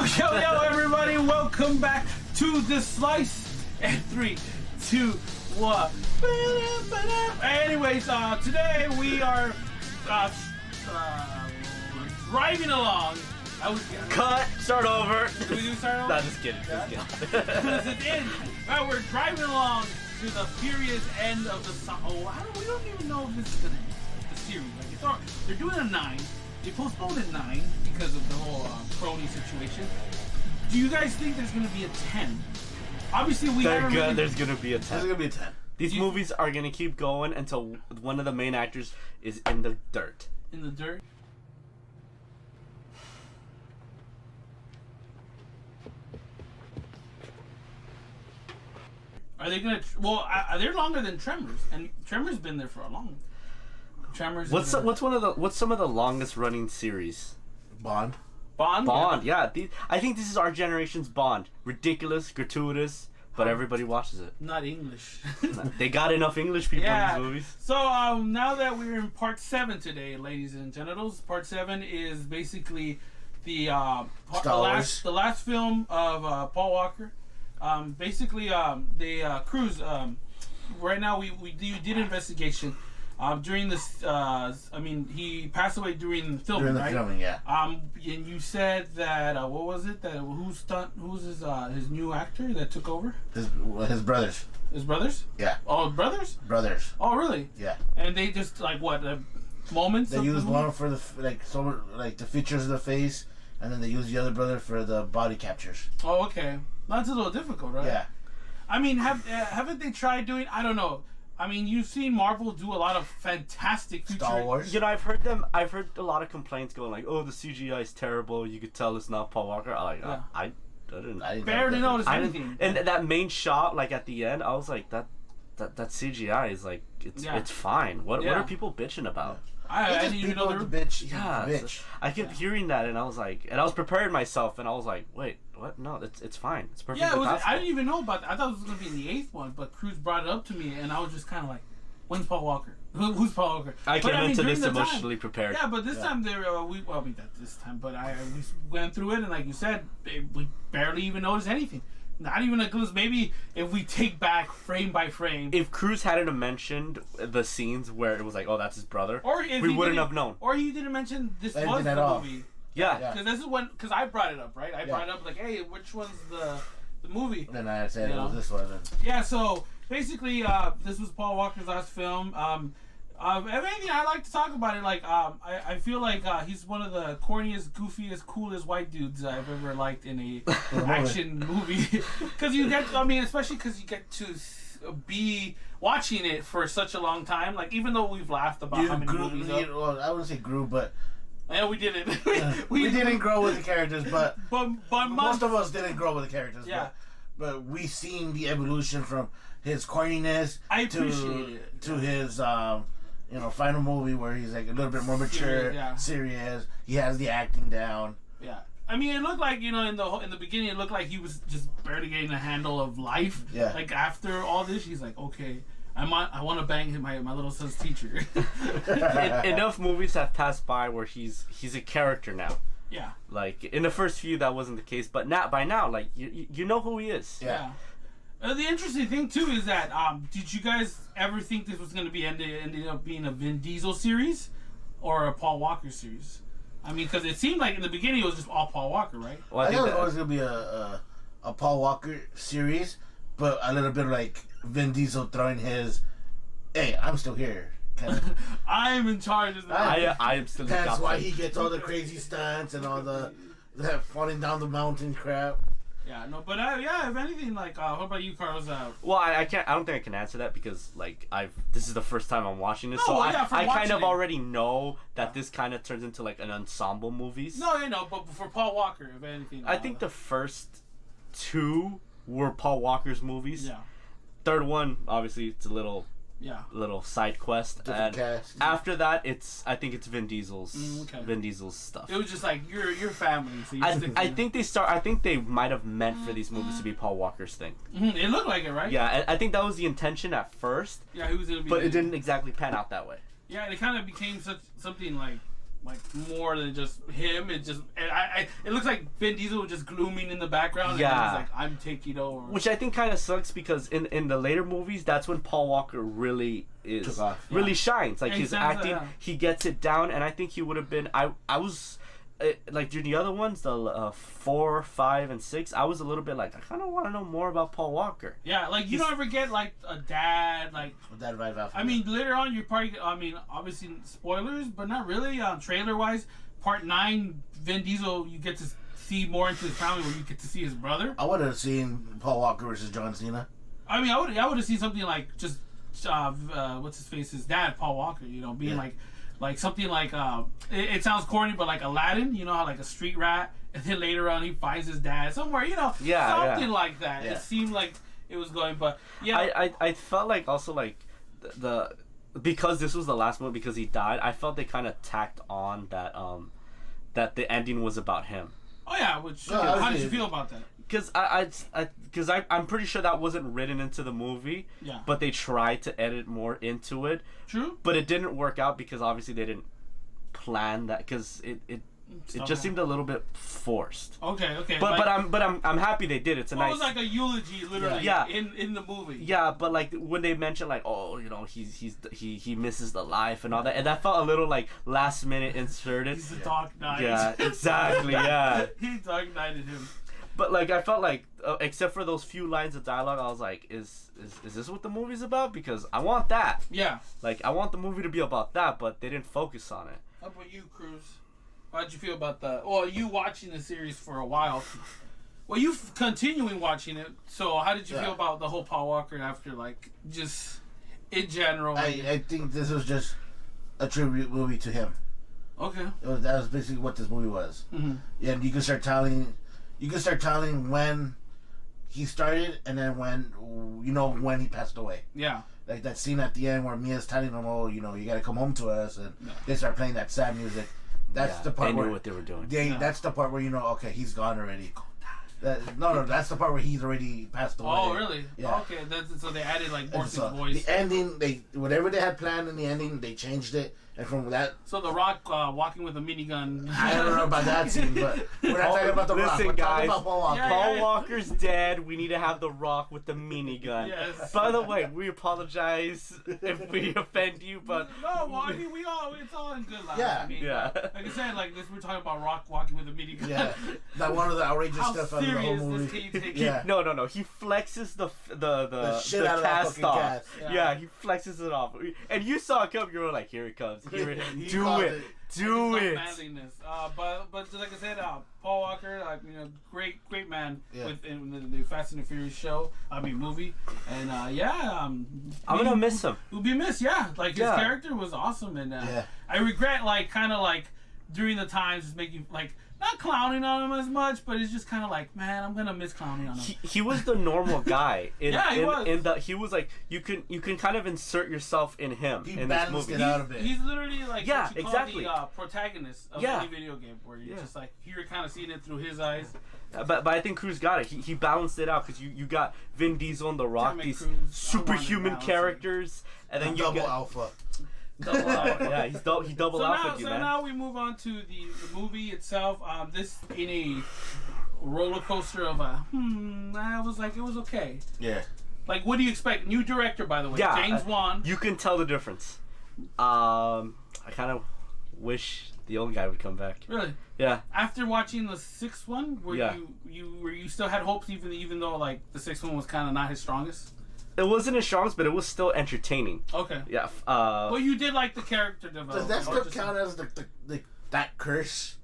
Yo, everybody, welcome back to The Slice. And 3, 2, 1. Anyways, today we are driving along. Cut! Start over! Did we do start over? Nah, just kidding. We're driving along to the furious end of the we don't even know if this is gonna end the series. Like they're doing a 9. They postponed it 9 because of the whole crony situation. Do you guys think there's gonna be a 10? Obviously, There's gonna be a 10. There's gonna be a 10. These movies are gonna keep going until one of the main actors is in the dirt. In the dirt? Are they gonna? Well, they're longer than Tremors, and Tremors been there for a long. Tremors. What's some of the longest running series? Bond. Bond. Yeah. I think this is our generation's Bond. Ridiculous, gratuitous, but everybody watches it. Not English. They got enough English people in these movies. So now that we're in part 7 today, ladies and genitals, part 7 is basically the last film of Paul Walker. Basically, Cruz. Right now, we did an investigation. During this, he passed away during the filming, right? Filming, yeah. And you said that what was it? That who's his new actor that took over? His brothers. His brothers? Yeah. Oh, brothers? Brothers. Oh, really? Yeah. And they just moments. They use one for the features of the face, and then they use the other brother for the body captures. Oh, okay. That's a little difficult, right? Yeah. I mean, haven't they tried doing? I don't know. I mean, you've seen Marvel do a lot of fantastic future. Star Wars. You know, I've heard a lot of complaints going like, "Oh, the CGI is terrible. You could tell it's not Paul Walker." I didn't barely notice anything. And that main shot, like at the end, I was like, that CGI is like, it's fine. What are people bitching about? I didn't even know they were bitch. Yeah, bitch. I kept hearing that, and I was like, and I was preparing myself, and I was like, wait, what? No, it's fine. It's perfectly possible. I didn't even know about that. I thought it was gonna be in the 8th one, but Cruz brought it up to me, and I was just kind of like, when's Paul Walker? Who's Paul Walker? I came into this emotionally prepared. Yeah, but this time we this time, but we went through it, and like you said, we barely even noticed anything. Not even a glimpse. Maybe if we take back frame by frame. If Cruz hadn't mentioned the scenes where it was like, oh, that's his brother, or if we wouldn't have known. Or he didn't mention this was the movie. Yeah. Because I brought it up, right? I brought it up like, hey, which one's the movie? Then I said it was this one. Yeah, so basically, this was Paul Walker's last film. If anything, I like to talk about it. Like, I feel like he's one of the corniest, goofiest, coolest white dudes I've ever liked in a action movie. Because especially because you get to be watching it for such a long time. Like, even though we've laughed about how many movies. Well, I wouldn't say grew, but. Yeah, we didn't. we didn't grow with the characters, but most of us didn't grow with the characters. Yeah. But we seen the evolution from his corniness to his final movie where he's like a little bit more mature, serious. He has the acting down. Yeah. I mean, it looked like, in the beginning, it looked like he was just barely getting a handle of life. Yeah. Like, after all this, he's like, okay, I want to bang my little son's teacher. Enough movies have passed by where he's a character now. Yeah. Like, in the first few, that wasn't the case, but by now, like, you know who he is. Yeah. The interesting thing too is that did you guys ever think this was going to be ended up being a Vin Diesel series or a Paul Walker series? I mean, because it seemed like in the beginning it was just all Paul Walker, right? Well, I think it was always going to be a Paul Walker series, but a little bit like Vin Diesel throwing his, "Hey, I'm still here." Kind of. I'm in charge of that. I am still. That's why he gets all the crazy stunts and all the falling down the mountain crap. Yeah, no, but if anything, like, what about you, Carlos? Well, I can't. I don't think I can answer that because, like, this is the first time I'm watching this, I kind of already know that this kind of turns into like an ensemble movies. No, but for Paul Walker, if anything, I think the first 2 were Paul Walker's movies. Yeah. Third one, obviously, it's a little side quest, and after that, I think it's Vin Diesel's Vin Diesel's stuff. It was just like your family. So I think they might have meant for these movies to be Paul Walker's thing. Mm-hmm. It looked like it, right? Yeah, I think that was the intention at first. Yeah, he was gonna be. But it didn't exactly pan out that way. Yeah, it kind of became something like more than just him. It looks like Vin Diesel was just glooming in the background. Yeah. And he's like, I'm taking over. Which I think kind of sucks because in the later movies, that's when Paul Walker really shines. Like his acting, he gets it down, and I think he would have been. I was. Like during the other ones, the 4, 5, and 6, I was a little bit like I kind of want to know more about Paul Walker. Yeah, like you don't ever get like a dad, like that right off. I mean, later on you probably, I mean, obviously spoilers, but not really. Trailer wise, part 9, Vin Diesel, you get to see more into his family where you get to see his brother. I would have seen Paul Walker versus John Cena. I mean, I would have seen something like just what's his face, his dad, Paul Walker. You know, being like something like it sounds corny, but like Aladdin, you know, how like a street rat, and then later on he finds his dad somewhere, you know, something like that. Yeah. It seemed like it was going, but yeah. I felt like also like the because this was the last movie because he died. I felt they kind of tacked on that that the ending was about him. Oh yeah, which how did you feel about that? Because I'm pretty sure that wasn't written into the movie. Yeah. But they tried to edit more into it. True. But it didn't work out because obviously they didn't plan that because it just seemed a little bit forced. Okay. But I'm happy they did. It's a nice. It was like a eulogy, literally. Yeah. In the movie. Yeah, but like when they mentioned like, oh, you know, he misses the life and all that, and that felt a little like last minute inserted. He's the Dark Knight. Yeah, exactly. Yeah. He Dark Knighted him. But like I felt like, except for those few lines of dialogue, I was like, is this what the movie's about? Because I want that. Yeah. Like I want the movie to be about that, but they didn't focus on it. How about you, Cruz? How'd you feel about that? Well, you watching the series for a while. Well, you continuing watching it. So how did you feel about the whole Paul Walker after, like, just in general? I think this was just a tribute movie to him. Okay. That was basically what this movie was. Mm-hmm. Yeah, and you can start telling when he started and then when he passed away. Yeah. Like that scene at the end where Mia's telling him, oh, you know, you gotta come home to us, and they start playing that sad music. That's the part they knew what they were doing. That's the part where you know, okay, he's gone already. No, that's the part where he's already passed away. Oh, really? Yeah. Okay, so they added like Morrison's voice. The ending, whatever they had planned in the ending, they changed it, and from that. So The Rock walking with a minigun. I don't know about that scene, but we're not talking about The Rock. We're talking about Paul Walker. Paul Walker's dead. We need to have The Rock with the minigun. Yes. By the way, we apologize if we offend you, but no, well, I mean it's all in good life. Yeah. I mean, yeah. Like I said, like this, we're talking about Rock walking with a minigun. Yeah. That one of the outrageous stuff out of the whole movie. This can you take Yeah. No. He flexes the shit out of that cast fucking off. cast. Yeah, he flexes it off. And you saw it come. You were like, here it comes. Here it. Do it. Do it. Manliness. But like I said, Paul Walker, great man within the new Fast and the Furious movie, and I'm gonna miss him. He'll be missed. Yeah, like his character was awesome, and I regret kind of during the times just making not clowning on him as much, but it's just kind of like, man, I'm gonna miss clowning on him. He was the normal guy. He was. He was like you can kind of insert yourself in him in this movie. It out of it. He's literally like exactly the protagonist of any video game, where you're just like you're kind of seeing it through his eyes. But I think Cruz got it. He balanced it out because you got Vin Diesel and The Rock, these superhuman characters, and then you double got alpha. Double alpha. Yeah, he double alpha. So now we move on to the movie itself. This in a roller coaster of I was like, it was okay. Yeah. Like, what do you expect? New director, by the way, James Wan. You can tell the difference. I kind of wish the old guy would come back. Really? Yeah. After watching the sixth one, were you still had hopes, even though like the sixth one was kind of not his strongest? It wasn't his strongest, but it was still entertaining. Okay. Yeah. Well, you did like the character development. Does that still count as that curse?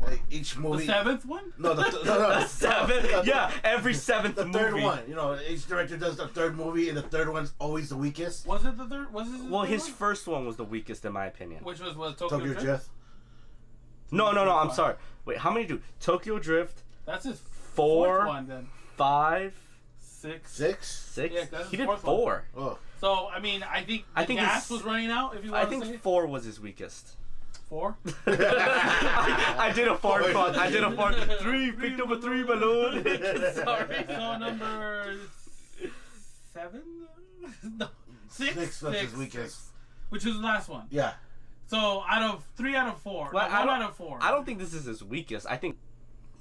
Like each movie. The seventh one? No, the seventh. Yeah, every seventh movie. The third one. You know, each director does the third movie, and the third one's always the weakest. Was it the third? Was it? Well, his first one was the weakest in my opinion. Which was Tokyo Drift? No. I'm sorry. Wait, how many do Tokyo Drift? That's his 4 fourth one then. 5. 6. Yeah, he did 4. Oh. So I mean, I think gas was running out. If you want to say. I think 4 was his weakest. 4? I did a 4. I did a 4. 3. Picked up a 3 balloon. Sorry. So number 7? No, 6. 6 was his weakest. Which was the last one. Yeah. So out of 3 out of 4, well, 1 out of 4. I don't think this is his weakest. I think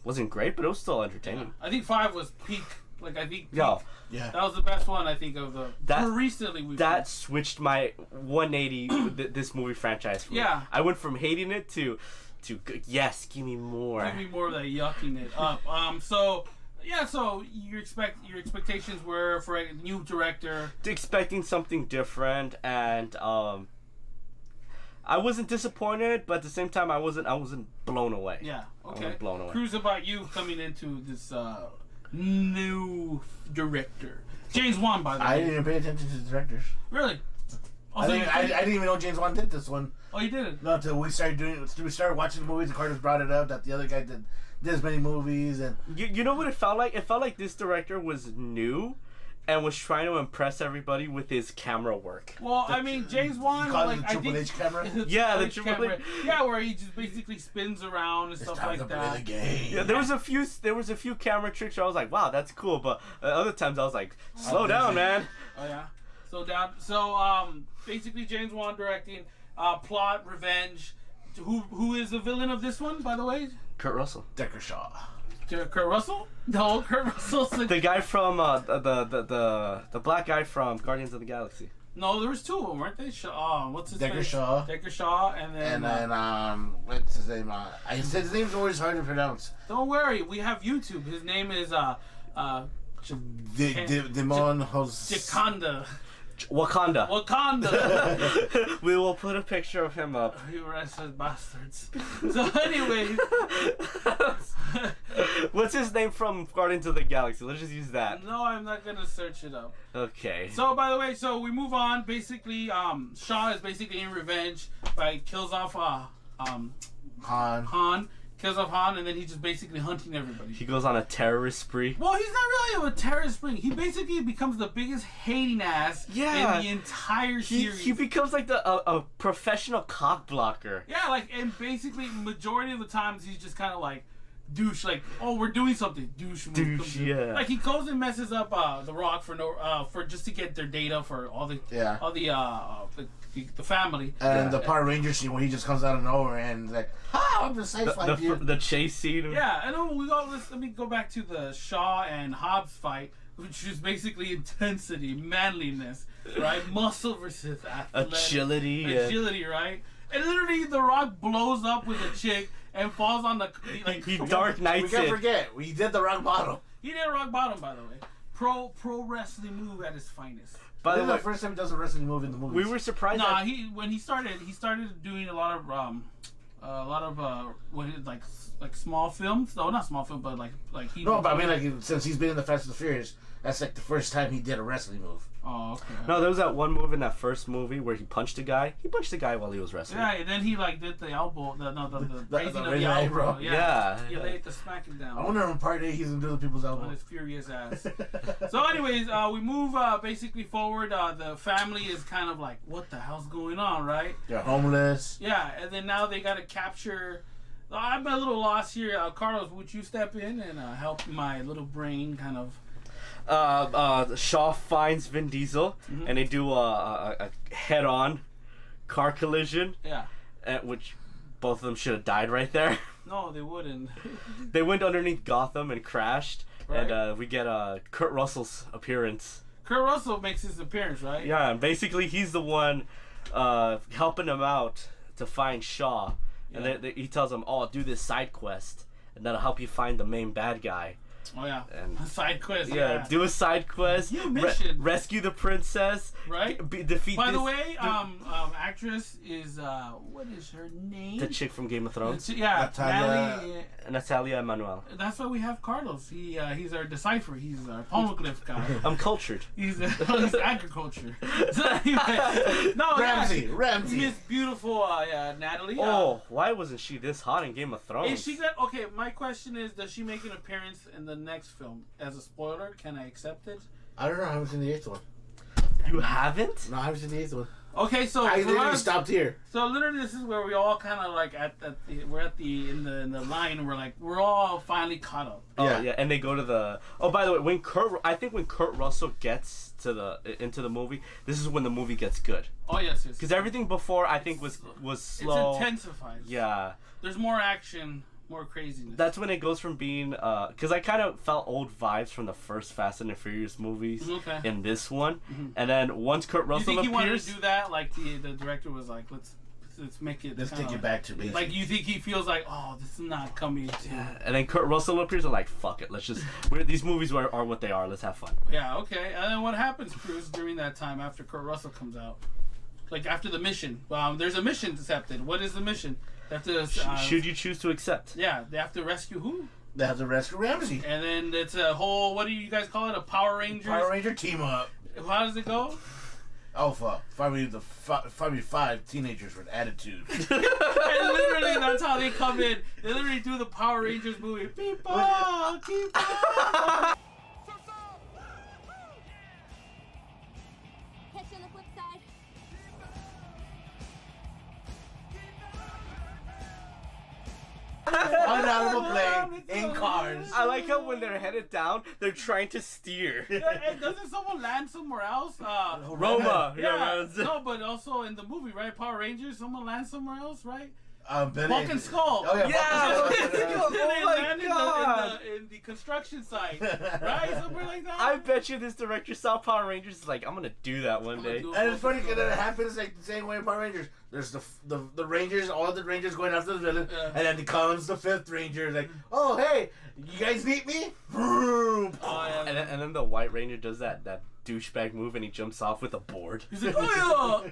wasn't great, but it was still entertaining. Yeah. I think 5 was peak. Like I think. Yeah. That was the best one I think of the. Recently that switched my 180 with this movie franchise. For me. I went from hating it to yes, give me more. Give me more of that yucking it up. So your expectations were for a new director. Expecting something different, and I wasn't disappointed, but at the same time, I wasn't blown away. Yeah. Okay. I wasn't blown away. Cruz, about you coming into this new director, James Wan, by the way. I didn't even pay attention to the directors. Really? I didn't even know James Wan did this one. Oh, you didn't? No, until we started watching the movies. And Carter's brought it up that the other guy did as many movies, and you know what it felt like? It felt like this director was new. And was trying to impress everybody with his camera work. Well, I mean, James Wan, like the Triple H camera. Yeah, the Triple H. Yeah, where he just basically spins around and stuff like that. Play the game. Yeah, there was a few camera tricks where I was like, wow, that's cool. But other times I was like, slow down, man. Oh yeah, slow down. So basically James Wan directing, plot, revenge. Who is the villain of this one, by the way? Kurt Russell. Decker Shaw. Kurt Russell? No, Kurt Russell's the guy from the black guy from Guardians of the Galaxy. No, there was 2 of them, weren't they? What's his name? Decker Shaw. Decker Shaw, and then what's his name? His name's always hard to pronounce. Don't worry, we have YouTube. His name is Demon Wakanda. We will put a picture of him up. You racist bastards. So anyway, what's his name from Guardians of the Galaxy? Let's just use that. No, I'm not gonna search it up. Okay. So by the way, we move on. Basically, Shaw is basically in revenge. Right, kills off Han. Kills off Han, and then he's just basically hunting everybody. He goes on a terrorist spree. Well, he's not really a terrorist spree. He basically becomes the biggest hating ass in the entire series. He becomes like a professional cock blocker. Yeah, and basically majority of the times he's just kind of like douche, like, oh, we're doing something, douche, yeah. Like he goes and messes up the Rock for just to get their data for all the family. And the Power Ranger scene when he just comes out of nowhere and like, I'm the safe like you. The chase scene. Yeah, and then let me go back to the Shaw and Hobbs fight, which is basically intensity, manliness, right? Muscle versus agility, right? And literally, The Rock blows up with a chick and falls on the he Dark Knights. We can't forget, we did the rock bottom. He did a rock bottom, by the way. Pro wrestling move at its finest. But this is the first time he does a wrestling move in the movie. We were surprised. Nah, when he started doing a lot of like small films. No, not small film, but like he. No, but I mean, like since he's been in the Fast and the Furious, that's like the first time he did a wrestling move. Oh, okay. No, there was that one move in that first movie where he punched a guy. He punched a guy while he was wrestling. Yeah, and then he did the elbow, the raising of the elbow. Yeah. He laid the smacking down. I wonder on part 8 he's gonna do the people's elbow. On his furious ass. So, anyways, we move basically forward. The family is kind of like, what the hell's going on, right? They're homeless. Yeah, and then now they gotta capture. I'm a little lost here. Carlos, would you step in and help my little brain kind of? Shaw finds Vin Diesel, and they do a head-on car collision. Yeah. Which both of them should have died right there. No, they wouldn't. They went underneath Gotham and crashed, right. And we get Kurt Russell's appearance. Kurt Russell makes his appearance, right? Yeah, and basically he's the one helping him out to find Shaw. Yeah. And he tells him, "Oh, do this side quest, and that'll help you find the main bad guy." Oh yeah, and a side quest. Yeah, do a side quest. Rescue the princess. Right. Defeat. By the way, actress is what is her name? The chick from Game of Thrones. Natalia Emanuel. That's why we have Carlos. He's our decipher. He's our poneglyph guy. I'm cultured. He's agriculture. So anyway, Ramsey. Miss Beautiful, Natalie. Oh, why wasn't she this hot in Game of Thrones? Is she good? Okay, my question is, does she make an appearance in the next film? As a spoiler, can I accept it? I don't know. I haven't seen the 8th one. You haven't? No, I haven't seen the 8th one. Okay, so I literally stopped here. So literally, this is where we all kind of like we're in the line, and we're all finally caught up. Oh yeah, and they go to the. Oh, by the way, when Kurt Russell gets into the movie, this is when the movie gets good. Oh yes. Because everything before I think was slow. It's intensified. Yeah. There's more action. More craziness. That's when it goes from being because I kind of felt old vibes from the first Fast and the Furious movies in this one, and then once Kurt Russell appears, you think he wanted to do that? Like the director was like, let's make it. Let's take it back to basics. Like you think he feels like, oh, this is not coming to. Yeah. And then Kurt Russell appears and like, fuck it, let's just. These movies are what they are. Let's have fun. Yeah. Okay. And then what happens, Cruz, during that time after Kurt Russell comes out? Like after the mission, there's a mission accepted. What is the mission? They have to, should you choose to accept? Yeah, they have to rescue who? They have to rescue Ramsey. And then it's a whole, what do you guys call it? A Power Rangers? Power Ranger team up. How does it go? Alpha, 5v5 teenagers with attitude. And literally, that's how they come in. They literally do the Power Rangers movie. Keep on, keep on. Catch you on the flip side. On out of a plane, in cars. I like how when they're headed down, they're trying to steer. Yeah, and doesn't someone land somewhere else? Roma. Yeah. No, but also in the movie, right? Power Rangers, someone lands somewhere else, right? Bulk and Skull. Oh yeah. They land in the construction site, right? Somewhere like that. I bet you this director saw Power Rangers is like, I'm gonna do that one day. And it's funny because it happens like the same way in Power Rangers. There's the Rangers, all the Rangers going after the villain, and then comes the 5th Ranger, like, oh hey, you guys need me? And then the White Ranger does that douchebag move and he jumps off with a board. He's like, oh yeah.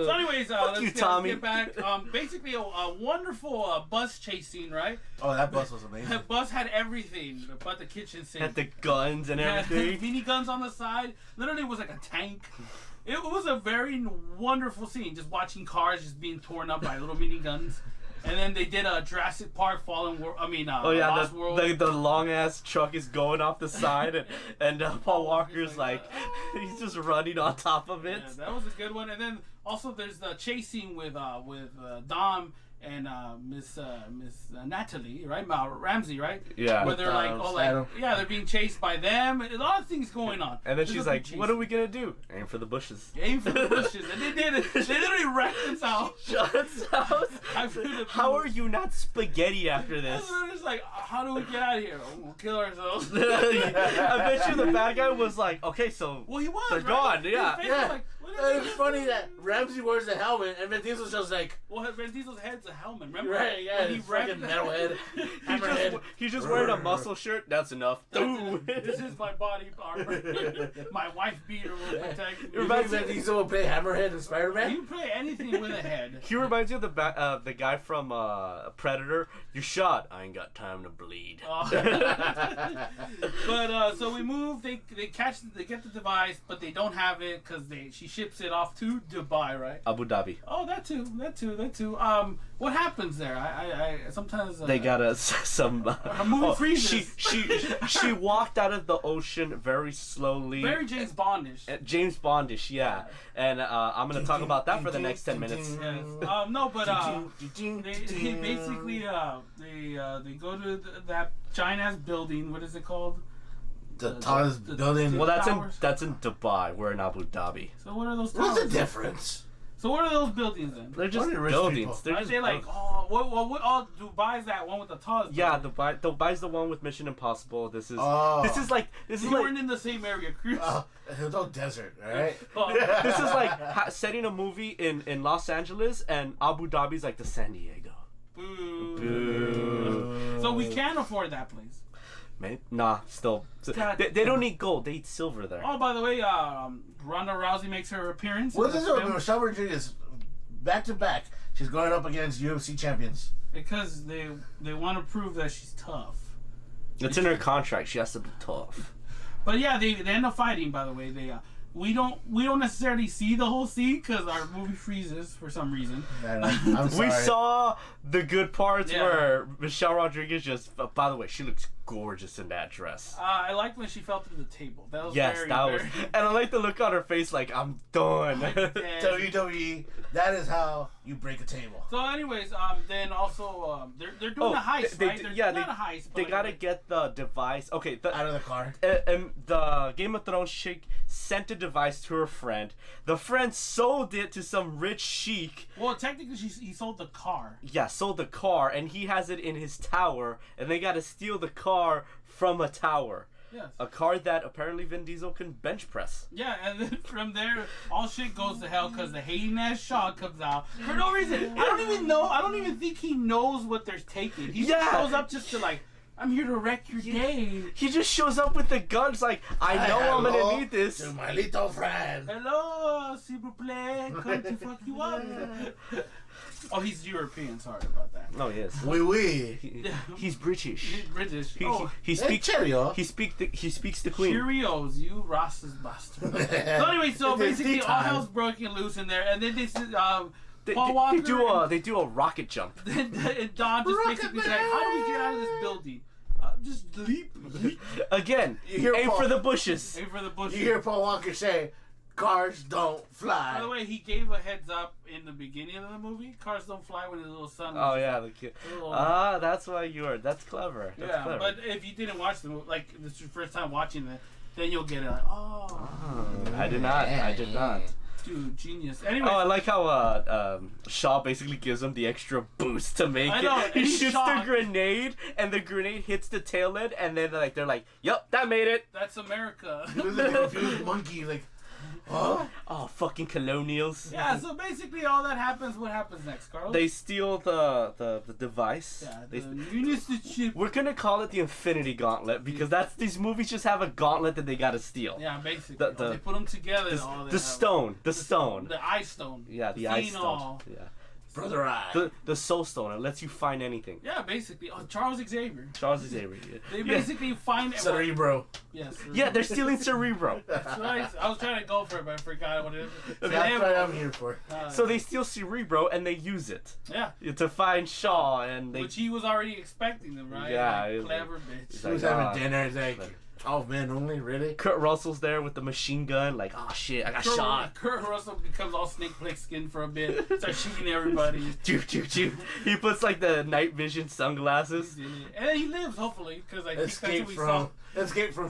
So anyways, let's get back. Basically a wonderful bus chase scene, right? Oh, that bus was amazing. The bus had everything but the kitchen sink. Had the guns and everything. Mini guns on the side. Literally was like a tank. It was a very wonderful scene, just watching cars just being torn up by little mini guns. And then they did a Jurassic Park Fallen World. Lost World. The long ass truck is going off the side, and Paul Walker's like he's just running on top of it. Yeah, that was a good one. And then also there's the chase scene with Dom and Miss Natalie, right? Ramsey, right? Yeah. Where they're they're being chased by them. A lot of things going on. And then she's like, "What are we gonna do? Aim for the bushes." Aim for the bushes, and they did it. They literally wrecked his house. John's house. How are you not spaghetti after this? It's like, how do we get out of here? We'll kill ourselves. I bet you the bad guy was like, okay, so he was. They're gone. Yeah. Like, it's funny that Ramsey wears the helmet and Vin Diesel's just like. Well, Vin Diesel's head's a helmet. Remember? Right. Yeah. He fucking metalhead. Hammerhead. He's just wearing a muscle shirt. That's enough. This is my body armor. My wife beater will protect me. Vin Diesel will play Hammerhead in Spider-Man. You play anything with a head. He reminds you of the guy from Predator. You're shot. I ain't got time to bleed. But so we move. They get the device, but they don't have it because she ships it off to Dubai, right? Abu Dhabi. Oh, that too. What happens there? I sometimes they got some. Her movie freezes. She walked out of the ocean very slowly. Very James Bondish. James Bondish, yeah. And I'm gonna talk about that for the next 10 minutes. Yes. No, but they basically they go to that giant ass building. What is it called? The tallest building. Well, that's in Dubai. We're in Abu Dhabi. So what are those towers? What's the difference? So what are those buildings then? They're just buildings. Are they like, what Dubai's that one with the tallest building? Yeah, Dubai's the one with Mission Impossible. This is You weren't in the same area, Cruz. There's no desert, alright? This is like setting a movie in Los Angeles, and Abu Dhabi's like the San Diego. Boo. So we can't afford that place. Man, nah, still. They don't eat gold. They eat silver there. Oh, by the way, Ronda Rousey makes her appearance. What is it? Michelle Rodriguez, back to back, she's going up against UFC champions. Because they want to prove that she's tough. It's in her contract. She has to be tough. But yeah, they end up fighting. By the way, we don't necessarily see the whole scene because our movie freezes for some reason. I'm sorry. We saw the good parts where Michelle Rodriguez just. By the way, she looks gorgeous in that dress. I liked when she fell through the table. That was very. And I like the look on her face, like I'm done. WWE. That is how you break a table. So, anyways, then also they're doing a heist, right? Not a heist. They gotta get the device. Okay, out of the car. And the Game of Thrones chick sent a device to her friend. The friend sold it to some rich sheik. Well, technically, he sold the car. Yeah, sold the car, and he has it in his tower, and they gotta steal the car from a tower. Yes. A car that apparently Vin Diesel can bench press. Yeah, and then from there, all shit goes to hell because the hating ass Shaw comes out for no reason. I don't even think he knows what they're taking. He just shows up just to like, I'm here to wreck your day. He just shows up with the guns like, I know I'm gonna need this. To my little friend. Hello, s'il vous plaît, come to fuck you up. Oh, he's European. Sorry about that. Oh yes. Oui. He's British. He's British. He speaks the Queen. Cheerios, you Ross's bastard. So anyway, so basically all hell's breaking loose in there, and then this is Paul Walker. They do a rocket jump. And Don just basically said, "How do we get out of this building? Just leap." Again, aim for the bushes. Aim for the bushes. You hear Paul Walker say, "Cars don't fly." By the way, he gave a heads up in the beginning of the movie. Cars don't fly when his little son. Oh yeah, the kid. That's why that's clever. That's clever. But if you didn't watch the movie, like this is your first time watching it, then you'll get it. Like, I did not. Dude, genius. Anyway. Oh, I like how Shaw basically gives him the extra boost to make it. He shoots the grenade, and the grenade hits the tail end, and then they're like, "Yep, that made it." That's America. He was like a confused monkey, like. Huh? Oh, fucking colonials. Yeah, so basically all that happens. What happens next, Carlos? They steal the device. Yeah, we're gonna call it the Infinity Gauntlet because these movies just have a gauntlet that they gotta steal. Yeah, basically. They put them together. The stone. The eye stone. Yeah, the eye stone. Yeah. Brother Eye. The Soul Stone. It lets you find anything. Yeah, basically. Oh, Charles Xavier. Yeah. They basically find Cerebro. Yes. Yeah, they're stealing Cerebro. That's right. I was trying to go for it, but I forgot what it is. That's what I'm here for. So they steal Cerebro and they use it. Yeah. To find Shaw which he was already expecting them, right? Yeah. Like, clever bitch. He was having dinner. He's like, oh man, only really? Kurt Russell's there with the machine gun, like, oh shit, I got shot. Kurt Russell becomes all snake plate skin for a bit, starts shooting everybody. He puts like the night vision sunglasses. And then he lives, hopefully, because like Escape from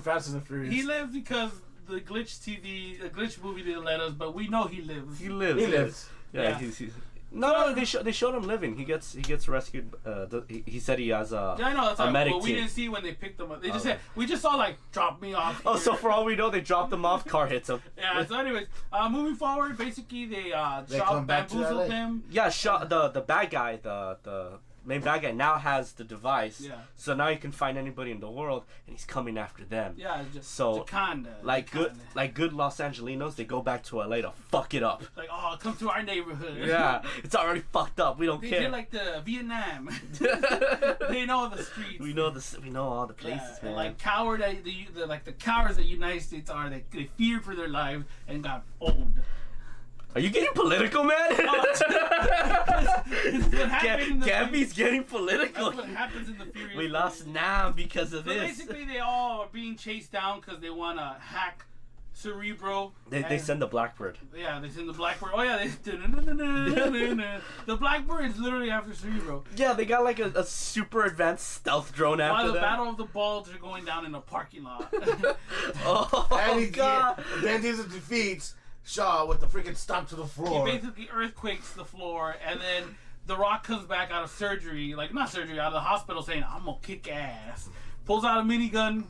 Fast and the Furious. He lives because the glitch movie didn't let us, but we know he lives. He lives. Yeah. He's No, they showed him living. He gets rescued. He said he has a I know that's a medic team. We didn't see when they picked him up. They just said we just saw like drop me off. Oh, so for all we know, they dropped him off. Car hits him. Yeah. So anyways, moving forward, basically they bamboozled him. Yeah, the bad guy. The main bad guy now has the device. Yeah. So now he can find anybody in the world, and he's coming after them. Yeah. Just so good Los Angelinos, they go back to LA to fuck it up. Like, oh, come to our neighborhood. Yeah, it's already fucked up. We don't care. They're like the Vietnam. They know the streets. We know all the places, man. Like the cowards that the United States are. They feared for their lives and got owned. Are you getting political, man? Gabby's getting political. That's what happens in the Furious. We lost Nam because of this. Basically, they all are being chased down because they want to hack Cerebro. They send the Blackbird. Yeah, they send the Blackbird. Oh yeah, the Blackbird is literally after Cerebro. Yeah, they got like a super advanced stealth drone after them. While the that. Battle of the Balls are going down in a parking lot. Oh God! Then Diesel defeats Shaw with the freaking stomp to the floor. He basically earthquakes the floor, and then The Rock comes back out of surgery, out of the hospital, saying, "I'm gonna kick ass." Pulls out a minigun.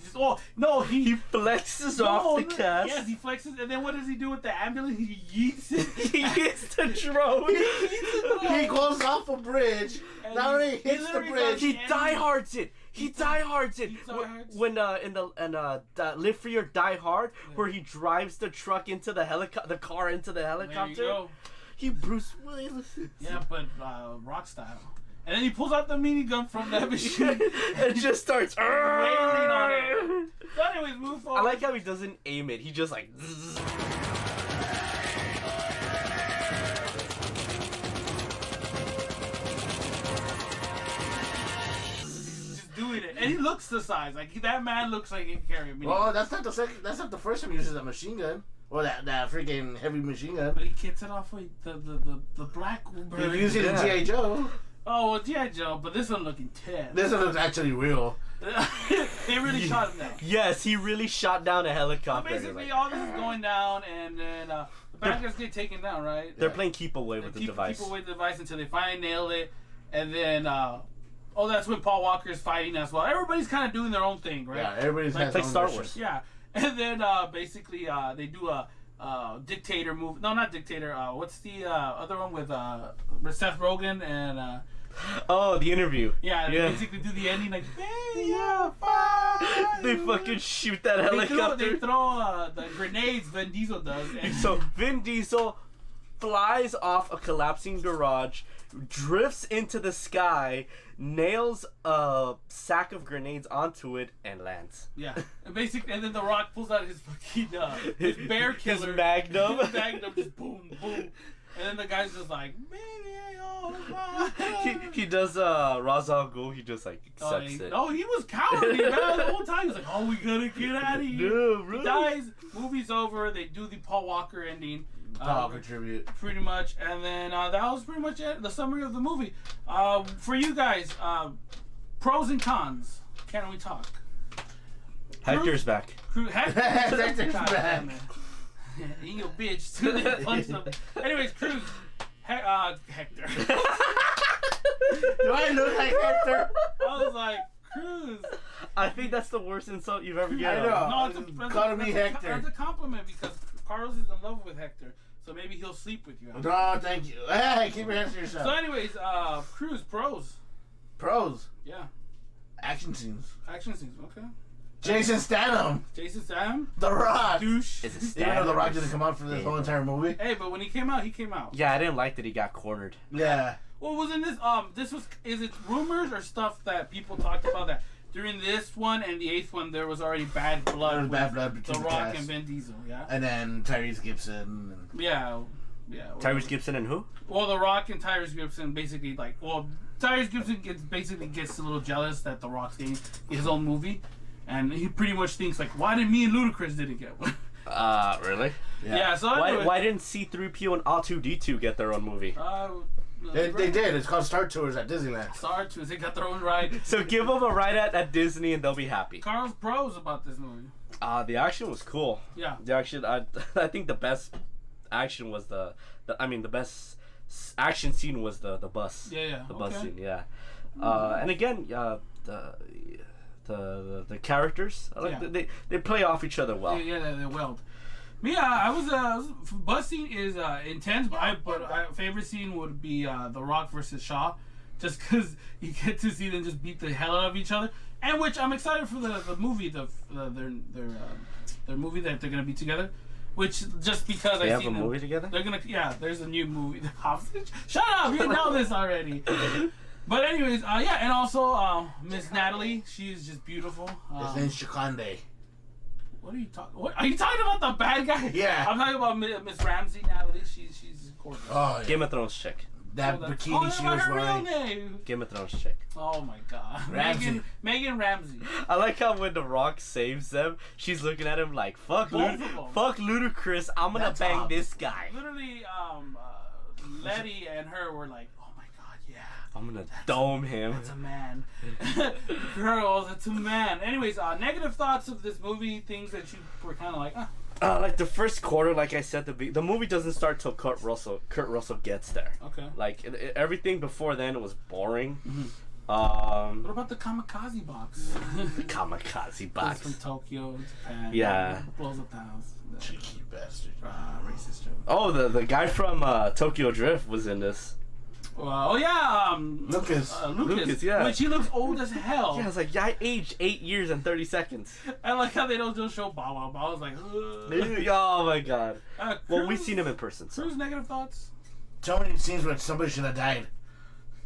He flexes off the cast. Yes, he flexes, and then what does he do with the ambulance? He yeets it. He hits the drone. He goes off a bridge. Not only hits the bridge, he diehards it. He diehards it when Live Free or Die Hard, where he drives the truck into the car into the helicopter. There you go. He Bruce Willis. Yeah, but rock style. And then he pulls out the minigun from that machine and just starts wailing on it. So anyways, move forward. I like how he doesn't aim it. He just like. Doing it. and he looks the size. Like that man looks like he can carry a mini. Well, that's not the second. That's not the first time he uses that machine gun. Or that freaking heavy machine gun. But he kits it off with the black bird. He used it in G.I. Joe. Oh, well, G.I. Joe, but this one looking tense. This one looks actually real. They really shot him down. Yes, he really shot down a helicopter. So basically, all this is going down, and then the bad guys get taken down, right? They're playing keep away with the device. Keep away with the device until they finally nail it, and then that's when Paul Walker is fighting as well. Everybody's kind of doing their own thing, right? Yeah, everybody's like Star Wars. Yeah, and then basically they do a dictator move. No, not dictator. What's the other one with Seth Rogen and? Oh, the interview. Yeah, they basically do the ending like, hey, yeah, fine. They fucking shoot that helicopter. They throw the grenades Vin Diesel does. So Vin Diesel flies off a collapsing garage, drifts into the sky, nails a sack of grenades onto it, and lands. Yeah, and then The Rock pulls out his fucking his bear killer, his Magnum. His Magnum, just boom, boom. And then the guy's just like, he does Ra's al Ghul. He just like accepts it. Oh, he was cowardly, man. The whole time he was like, "Oh, we gotta get out of here." No, really? He dies. Movie's over. They do the Paul Walker ending. Paul Walker tribute. Pretty much, and then that was pretty much it. The summary of the movie. For you guys, pros and cons. Can we talk? Hector's back. Hector's back. He a bitch too. They punched him. Anyways, Cruz. Hector. Do I look like Hector? I was like, Cruz. I think that's the worst insult you've ever given. I know. No, Calling me Hector. That's a compliment because Carlos is in love with Hector. So maybe he'll sleep with you. No, thank you. Hey, keep your hands to yourself. So anyways, Cruz, pros. Pros. Yeah. Action scenes. Action scenes, okay. Jason Statham. The Rock. Douche. Is it Even Statham? though The Rock didn't come out for this whole entire movie. Hey, but when he came out, he came out. Yeah, I didn't like that he got cornered. Yeah. Well, wasn't this, is it rumors or stuff that people talked about that during this one and the 8th one there was already bad blood? There was bad blood between The Rock and Vin Diesel, yeah? And then Tyrese Gibson. Yeah. Tyrese Gibson and who? Well, The Rock and Tyrese Gibson basically Tyrese Gibson gets a little jealous that The Rock's getting his own movie. And he pretty much thinks like, why did me and Ludacris didn't get one? Really? Yeah. So why didn't C-3PO and R2-D2 get their own movie? They did. It's called Star Tours at Disneyland. Star Tours. They got their own ride. So give them a ride at Disney and they'll be happy. Carl's pros about this movie. The action was cool. Yeah. The action. I think the best action was the best action scene was the bus. Yeah. The bus scene. Yeah. And again, the characters, they play off each other well. Yeah, they weld. Me, I was bus scene is intense, but favorite scene would be The Rock versus Shaw, just because you get to see them just beat the hell out of each other, and which I'm excited for the movie, their movie that they're gonna be together. Which just because they have a movie together, they're gonna there's a new movie. Shut up! You know this already. But anyways, and also Miss Natalie, she's just beautiful. His name's Chakande. What are you talking? What are you talking about? The bad guy? Yeah. I'm talking about Miss Ramsey, Natalie. She's gorgeous. Oh, yeah. Game of Thrones chick. That bikini she was wearing. Game of Thrones chick. Oh my God. Ramsey. Megan Ramsey. I like how when The Rock saves them, she's looking at him like, fuck Ludacris, I'm gonna bang this guy. Literally, Letty and her were like, oh my God, yeah. I'm gonna dome him. That's a man. Girls, that's a man. Anyways, negative thoughts of this movie, things that you were kind of like, like the first quarter, like I said, the movie doesn't start till Kurt Russell gets there. Okay. Like everything before then was boring. Mm-hmm. What about the kamikaze box? The kamikaze box from Tokyo, Japan. Yeah. Blows up the house. Cheeky bastard. Racist joke. Oh, the guy from Tokyo Drift was in this. Lucas. Lucas, yeah. Which he looks old as hell. Yeah, I was like, I aged 8 years and 30 seconds. I like how they don't just show Bow Wow Bow. I was like, oh my God. Well, we've Cruz, seen him in person. So. Cruz, negative thoughts? So many scenes where somebody should have died.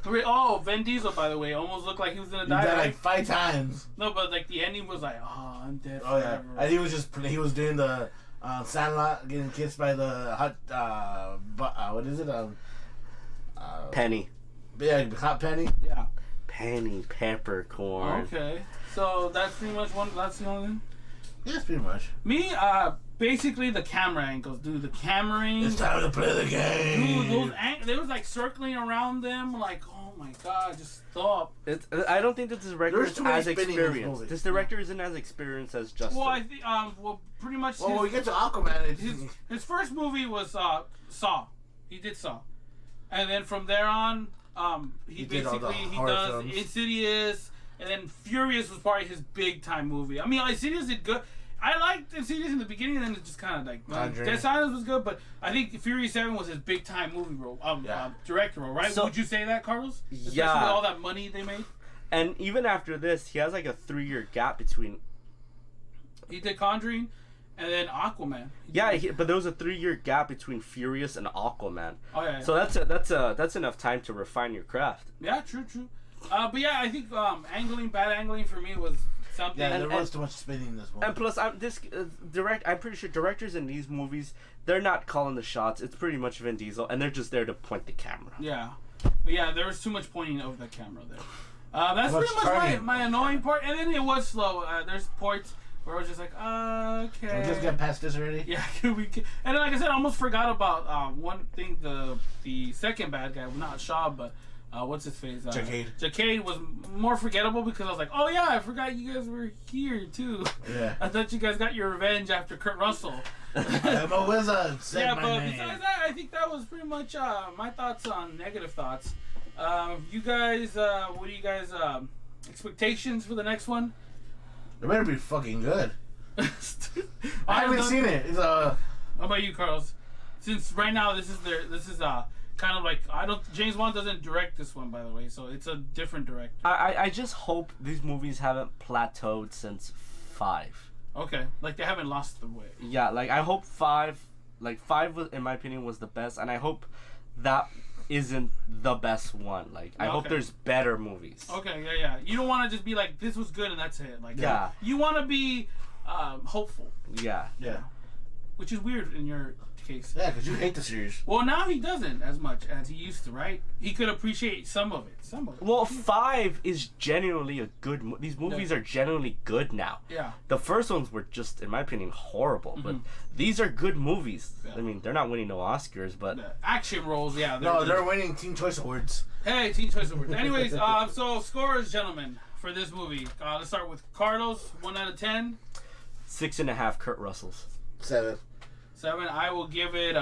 Oh, Vin Diesel, by the way, almost looked like he was gonna die. He died like 5 times. No, but like the ending was like, oh, I'm dead. Oh yeah, and he was doing the Sandlot, getting kissed by the hot what is it? Penny. Yeah, hot Penny. Yeah. Penny Peppercorn. Okay, so that's pretty much one. That's the only thing. Yes, pretty much. Me, basically the camera angles, dude. The camera angles. It's time to play the game. Dude, they was like circling around them, like, oh my god, just stop. I don't think that this director is as experienced. This director isn't as experienced as Justin. Well, I think, pretty much. Well, we get to Aquaman. His first movie was Saw. He did Saw, and then from there on, he does films. Insidious, and then Furious was probably his big time movie. I mean, Insidious did good. I liked Insidious in the beginning, and then it just kind of like Dead Silence was good, but I think Furious 7 was his big time movie role, director role, right? So, would you say that, Carlos? Especially with all that money they made. And even after this, he has like a 3-year gap between. He did Conjuring, and then Aquaman. But there was a 3-year gap between Furious and Aquaman. Oh yeah. So that's enough time to refine your craft. Yeah, true. But yeah, I think bad angling for me was. Something. Yeah, there was too much spinning in this one. And plus, I'm pretty sure directors in these movies, they're not calling the shots. It's pretty much Vin Diesel, and they're just there to point the camera. Yeah, but yeah, there was too much pointing of the camera there. That's pretty much my annoying part. And then it was slow. There's parts where I was just like, okay. Can we just get past this already? Yeah, and then like I said, I almost forgot about one thing. The second bad guy, not Shaw, but. What's his face? Jacquade was more forgettable because I was like, oh yeah, I forgot you guys were here too. Yeah. I thought you guys got your revenge after Kurt Russell. I'm a wizard. Yeah, but besides that, I think that was pretty much my thoughts on negative thoughts. You guys, what do you guys expectations for the next one? It better be fucking good. I haven't seen it. How about you, Carlos? Since right now this is kind of like James Wan doesn't direct this one, by the way, so it's a different director. I just hope these movies haven't plateaued since 5. Okay, like they haven't lost the way. Yeah, like I hope 5 was, in my opinion, was the best, and I hope that isn't the best one. Like I hope there's better movies. Okay, yeah. You don't want to just be like, this was good and that's it. Like you want to be hopeful. Yeah. Which is weird in your case. Yeah, because you hate the series. Well, now he doesn't as much as he used to, right? He could appreciate some of it. Well, 5 is genuinely a good. These movies are genuinely good now. Yeah. The first ones were just, in my opinion, horrible, but these are good movies. Yeah. I mean, they're not winning no Oscars, but action roles, yeah. They're winning Teen Choice Awards. Hey, Teen Choice Awards. Anyways, so scores, gentlemen, for this movie. Let's start with Carlos. 1 out of 10. 6.5 Kurt Russells. 7. I will give it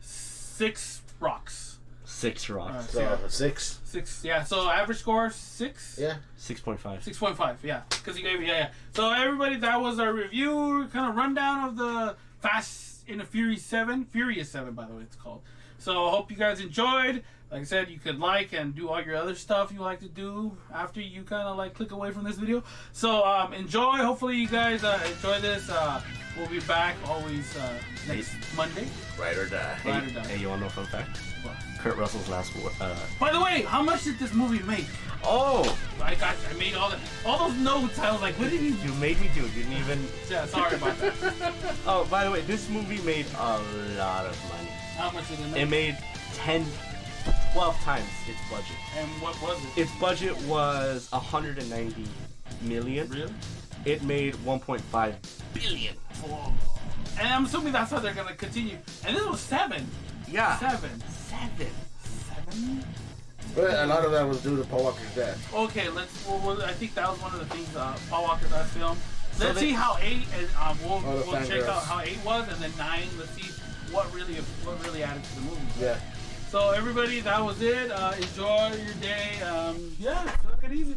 6 rocks. 6 rocks. So 6. 6. Yeah. So average score 6. Yeah. 6.5. 6.5. Yeah. Because you gave me So everybody, that was our review, kind of rundown of the Fast and the Furious 7. Furious 7, by the way, it's called. So I hope you guys enjoyed. Like I said, you could like and do all your other stuff you like to do after you kind of like click away from this video. So enjoy. Hopefully you guys enjoy this. We'll be back always next Monday. Ride or die. Hey, you want to know a fun fact? What? Kurt Russell's last word. By the way, how much did this movie make? Oh! I made all those notes. I was like, what did he do? You made me do it. You didn't even... Yeah, sorry about that. Oh, by the way, this movie made a lot of money. How much did it make? It made 12 times its budget. And what was it? Its budget was 190 million. Really? It made 1.5 billion. Whoa. And I'm assuming that's how they're gonna continue. And this was 7. Yeah. 7. But a lot of that was due to Paul Walker's death. Okay, I think that was one of the things Paul Walker's last film. Let's see how 8 and we'll check out how 8 was, and then 9. Let's see what really added to the movie. Yeah. So everybody, that was it. Enjoy your day. Yeah, take it easy.